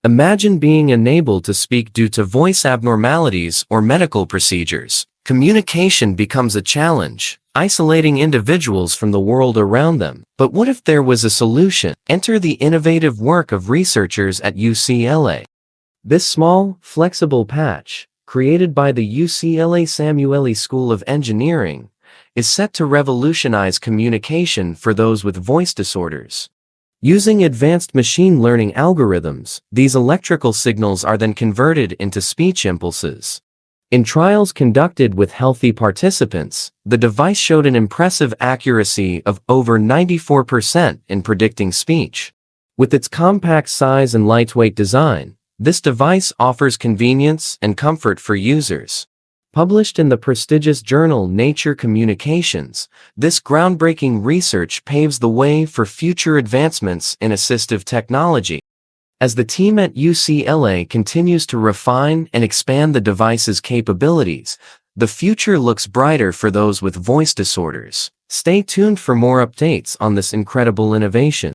Imagine being unable to speak due to voice abnormalities or medical procedures. Communication becomes a challenge, isolating individuals from the world around them. But what if there was a solution? Enter the innovative work of researchers at UCLA. This small, flexible patch, created by the UCLA Samueli School of Engineering, is set to revolutionize communication for those with voice disorders. Using advanced machine learning algorithms, these electrical signals are then converted into speech impulses. In trials conducted with healthy participants, the device showed an impressive accuracy of over 94% in predicting speech. With its compact size and lightweight design, this device offers convenience and comfort for users. Published in the prestigious journal Nature Communications, this groundbreaking research paves the way for future advancements in assistive technology. As the team at UCLA continues to refine and expand the device's capabilities, the future looks brighter for those with voice disorders. Stay tuned for more updates on this incredible innovation.